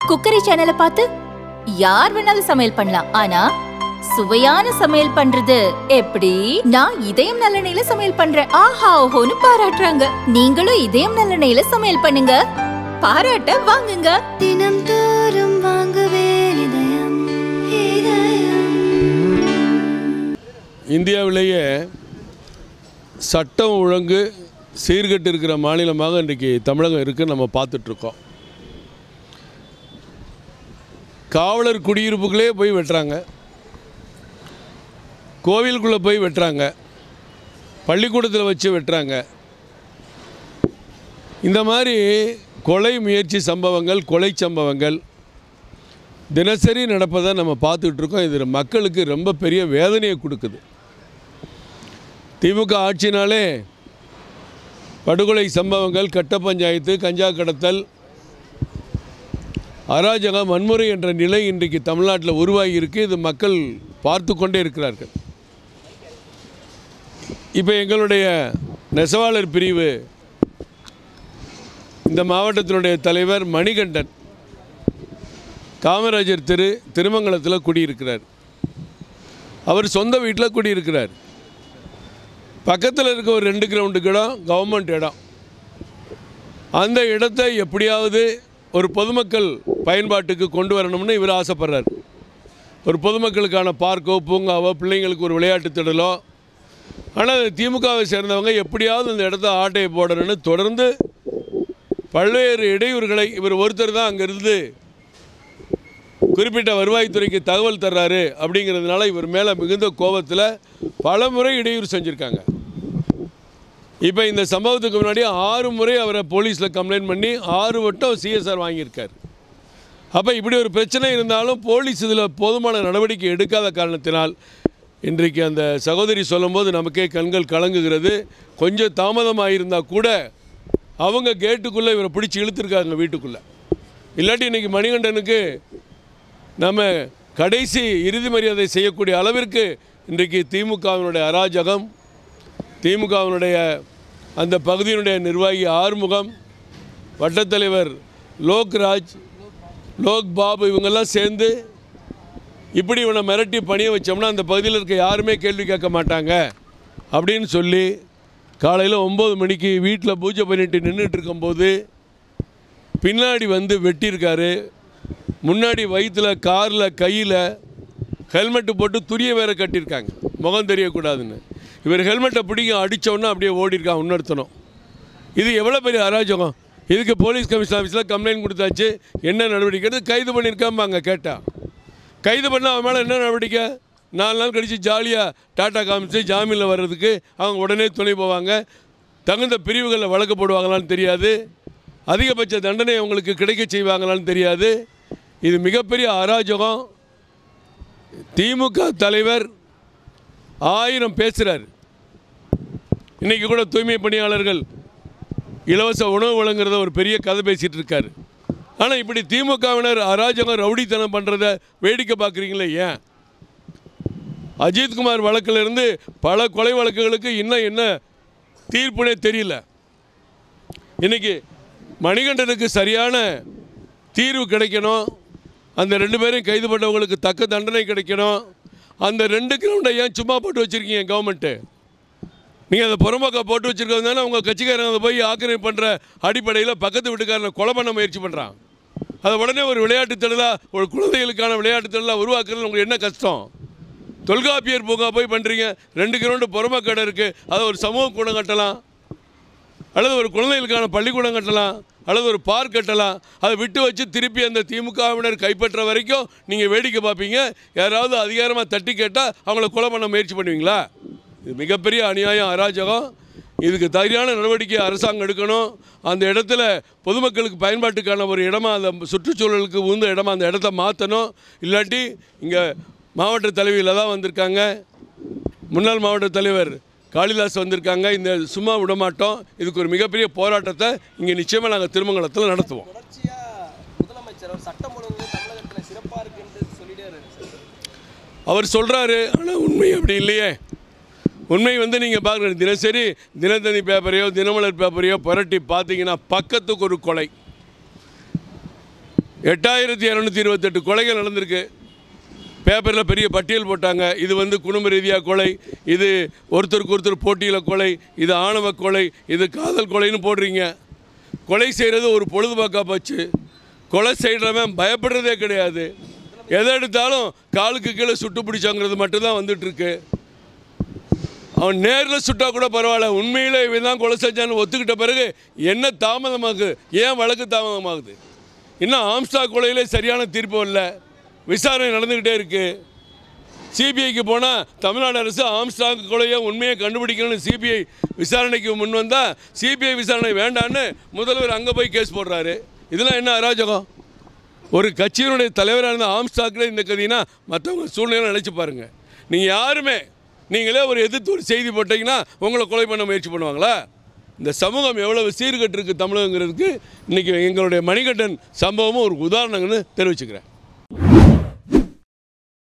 Cookery சேனலை பார்த்து யார் வேணாலும் சமையல் பண்ணலாம். ஆனா சுவையான சமையல் பண்றது எப்படி? நான் இதயம் நல்லெண்ணெயில சமையல் பண்றேன். ஆஹா ஓஹோன்னு பாராட்டுறாங்க. நீங்களும் இதயம் நல்லெண்ணெயில சமையல் பண்ணுங்க, பாராட்ட வாங்குங்க. தினம் தோறும் வாங்குவே இதயம். இந்தியாவிலேயே சட்டம் ஒழுங்கு சீர்கட்டு இருக்கிற மாநிலமாக இன்றைக்கி தமிழகம் இருக்குது. நம்ம பார்த்துட்ருக்கோம். காவலர் குடியிருப்புகளே போய் வெட்டுறாங்க, கோவிலுக்குள்ளே போய் வெட்டுறாங்க, பள்ளிக்கூடத்தில் வச்சு வெட்டுறாங்க. இந்த மாதிரி கொலை முயற்சி சம்பவங்கள், கொலை சம்பவங்கள் தினசரி நடப்பதை நம்ம பார்த்துட்ருக்கோம். இது மக்களுக்கு ரொம்ப பெரிய வேதனையை கொடுக்குது. திமுக ஆட்சினாலே படுகொலை சம்பவங்கள், கட்ட பஞ்சாயத்து, கஞ்சா கடத்தல், அராஜகம், வன்முறை என்ற நிலை இன்றைக்கு தமிழ்நாட்டில் உருவாகி இருக்குது. இது மக்கள் பார்த்து கொண்டே இருக்கிறார்கள். இப்போ எங்களுடைய நெசவாளர் பிரிவு இந்த மாவட்டத்தினுடைய தலைவர் மணிகண்டன் காமராஜர் திருமங்கலத்தில் குடியிருக்கிறார். அவர் சொந்த வீட்டில் குடியிருக்கிறார். பக்கத்தில் இருக்க ஒரு 2 கிரவுண்டுக்கு இடம் கவர்மெண்ட் இடம். அந்த இடத்தை எப்படியாவது ஒரு பொதுமக்கள் பயன்பாட்டுக்கு கொண்டு வரணும்னு இவர் ஆசைப்படுறார். ஒரு பொதுமக்களுக்கான பார்க்கோ, பூங்காவோ, பிள்ளைங்களுக்கு ஒரு விளையாட்டு திடலோ. ஆனால் திமுகவை சேர்ந்தவங்க எப்படியாவது அந்த இடத்த ஆட்டையை போடணும்னு தொடர்ந்து பல்வேறு இடையூறுகளை, இவர் ஒருத்தர் தான் அங்கேருந்து குறிப்பிட்ட வருவாய்த்துறைக்கு தகவல் தர்றாரு அப்படிங்கிறதுனால இவர் மேலே மிகுந்த கோபத்தில் பல முறை இடையூறு செஞ்சுருக்காங்க. இப்போ இந்த சம்பவத்துக்கு முன்னாடி 6 முறை அவரை போலீஸில் கம்ப்ளைண்ட் பண்ணி 6 வட்டம் சிஎஸ்ஆர் வாங்கியிருக்கார். அப்போ இப்படி ஒரு பிரச்சனை இருந்தாலும் போலீஸ் இதில் போதுமான நடவடிக்கை எடுக்காத காரணத்தினால் இன்றைக்கு அந்த சகோதரி சொல்லும்போது நமக்கே கண்கள் கலங்குகிறது. கொஞ்சம் தாமதமாக இருந்தால் கூட அவங்க கேட்டுக்குள்ளே இவரை பிடிச்சி இழுத்துருக்காங்க வீட்டுக்குள்ளே. இல்லாட்டி இன்றைக்கி மணிகண்டனுக்கு நம்ம கடைசி இறுதி மரியாதை செய்யக்கூடிய அளவிற்கு இன்றைக்கு திமுகவினுடைய அராஜகம், திமுகவினுடைய அந்த பகுதியினுடைய நிர்வாகி ஆறுமுகம், வட்டத்தலைவர் லோக்ராஜ், லோக் பாபு இவங்கெல்லாம் சேர்ந்து இப்படி இவனை மிரட்டி பணிய வச்சோம்னா அந்த பகுதியில் இருக்க யாருமே கேள்வி கேட்க மாட்டாங்க அப்படின்னு சொல்லி காலையில் 9 மணிக்கு வீட்டில் பூஜை பண்ணிட்டு நின்றுட்டு இருக்கும்போது பின்னாடி வந்து வெட்டியிருக்காரு. முன்னாடி வயிற்றில், காரில், கையில் ஹெல்மெட்டு போட்டு துரிய வேற கட்டியிருக்காங்க, முகம் தெரியக்கூடாதுன்னு. இவர் ஹெல்மெட்டை பிடிக்க அடித்தோன்னா அப்படியே ஓடிருக்கான் இன்னொருத்தனும். இது எவ்வளோ பெரிய அராஜகம்! இதுக்கு போலீஸ் கமிஷனர் ஆஃபீஸில் கம்ப்ளைண்ட் கொடுத்தாச்சு. என்ன நடவடிக்கை எடுத்து கைது பண்ணியிருக்காம்பாங்க. கேட்டால் கைது பண்ணால் அவன் மேலே என்ன நடவடிக்கை? 4 நாள் கழித்து ஜாலியாக டாட்டா காமிச்சு ஜாமீனில் வர்றதுக்கு அவங்க உடனே துணை போவாங்க. தகுந்த பிரிவுகளில் வழக்கு போடுவாங்களான்னு தெரியாது. அதிகபட்ச தண்டனை அவங்களுக்கு கிடைக்க செய்வாங்களான்னு தெரியாது. இது மிகப்பெரிய அராஜகம். திமுக தலைவர் 1000 பேசுகிறார். இன்றைக்கி கூட தூய்மை பணியாளர்கள் இலவச உணவு வழங்குறத ஒரு பெரிய கதை பேசிகிட்டு இருக்கார். ஆனால் இப்படி திமுகவினர் அராஜகம், ரவுடித்தனம் பண்ணுறத வேடிக்கை பார்க்குறீங்களே ஏன்? அஜித்குமார் வழக்கிலிருந்து பல கொலை வழக்குகளுக்கு இன்னும் என்ன தீர்ப்புனே தெரியல. இன்றைக்கி மணிகண்டனுக்கு சரியான தீர்வு கிடைக்கணும். அந்த 2 பேரையும் கைது பண்ணவங்களுக்கு தக்க தண்டனை கிடைக்கணும். அந்த 2 கிரவுண்டை ஏன் சும்மா போட்டு வச்சுருக்கீங்க கவர்மெண்ட்டு? நீங்கள் அதை புறம்போக்கா போட்டு வச்சுருக்கிறது தானே உங்கள் கட்சிக்காரங்க அதை போய் ஆக்கிரமிப்பு பண்ணுற அடிப்படையில் பக்கத்து வீட்டுக்காரனை கொலை பண்ண முயற்சி பண்ணுறான். அதை உடனே ஒரு விளையாட்டு திடலாக, ஒரு குழந்தைகளுக்கான விளையாட்டு திடலாக உருவாக்குறது உங்களுக்கு என்ன கஷ்டம்? தொல்காப்பியர் பூங்கா போய் பண்ணுறீங்க. 2 கிரவுண்டு புறம்போக்கடை இருக்குது, அதை ஒரு சமூக கூடம் கட்டலாம், அல்லது ஒரு குழந்தைகளுக்கான பள்ளிக்கூடம் கட்டலாம், அல்லது ஒரு பார்க் கட்டலாம். அதை விட்டு வச்சு திருப்பி அந்த திமுகவினர் கைப்பற்ற வரைக்கும் நீங்கள் வேடிக்கை பார்ப்பீங்க. யாராவது அதிகாரமாக தட்டி கேட்டால் அவங்கள கொலை பண்ண முயற்சி பண்ணுவீங்களா? இது மிகப்பெரிய அநியாயம், அராஜகம். இதுக்கு தகுதியான நடவடிக்கை அரசாங்கம் எடுக்கணும். அந்த இடத்துல பொதுமக்களுக்கு பயன்பாட்டுக்கான ஒரு இடமா, அந்த சுற்றுச்சூழலுக்கு உந்த இடமா அந்த இடத்த மாற்றணும். இல்லாட்டி இங்கே மாவட்ட தலைவியில் தான் வந்திருக்காங்க, முன்னாள் மாவட்ட தலைவர் காளிதாஸ் வந்திருக்காங்க. இந்த சும்மா விடமாட்டோம். இதுக்கு ஒரு மிகப்பெரிய போராட்டத்தை இங்கே நிச்சயமாக நாங்கள் திருமங்கலத்தில் நடத்துவோம். அவர் சொல்கிறாரு, ஆனால் உண்மை அப்படி இல்லையே. உண்மை நீங்கள் பார்க்குற தினசரி தினத்தந்தி பேப்பரையோ தினமலர் பேப்பரையோ புரட்டி பார்த்தீங்கன்னா பக்கத்துக்கு ஒரு கொலை. 8228 கொலைகள் நடந்திருக்கு. பேப்பரில் பெரிய பட்டியல் போட்டாங்க. இது வந்து குடும்ப ரீதியாக கொலை, இது ஒருத்தருக்கு ஒருத்தர் போட்டியில் கொலை, இது ஆணவ கொலை, இது காதல் கொலைன்னு போடுறீங்க. கொலை செய்கிறது ஒரு பொழுதுபோக்காக போச்சு. கொலை செய்கிறவன் பயப்படுறதே கிடையாது. எதை எடுத்தாலும் காலுக்கு கீழே சுட்டு பிடிச்சாங்கிறது மட்டும்தான் வந்துட்டுருக்கு. அவன் நேரில் சுட்டா கூட பரவாயில்ல, உண்மையில் இவன் தான் கொலை செஞ்சான்னு ஒத்துக்கிட்ட பிறகு என்ன தாமதமாகுது? ஏன் வழக்கு தாமதமாகுது? இன்னும் ஆம்ஸ்டாங் கொலையிலே சரியான தீர்ப்பு இல்லை, விசாரணை நடந்துக்கிட்டே இருக்குது. சிபிஐக்கு போனால் தமிழ்நாடு அரசு ஆம்ஸ்டாங் கொலையை உண்மையை கண்டுபிடிக்கணும்னு சிபிஐ விசாரணைக்கு முன் வந்தால் சிபிஐ விசாரணை வேண்டான்னு முதல்வர் அங்கே போய் கேஸ் போடுறாரு. இதெல்லாம் என்ன அராஜகம்? ஒரு கட்சியினுடைய தலைவராக இருந்த ஆம்ஸ்டாங்கில் இந்த கதினா மற்றவங்க சூழ்நிலை நினச்சி பாருங்கள். நீங்கள் யாருமே நீங்களே ஒரு எதிர்த்து ஒரு செய்தி போட்டிங்கன்னா உங்களை கொலை பண்ண முயற்சி பண்ணுவாங்களா? இந்த சமூகம் எவ்வளவு சீர்கட்டிருக்கு தமிழகங்கிறதுக்கு இன்றைக்கி எங்களுடைய மணிகண்டன் சம்பவமும் ஒரு உதாரணங்கள்னு தெரிவிச்சுக்கிறேன்.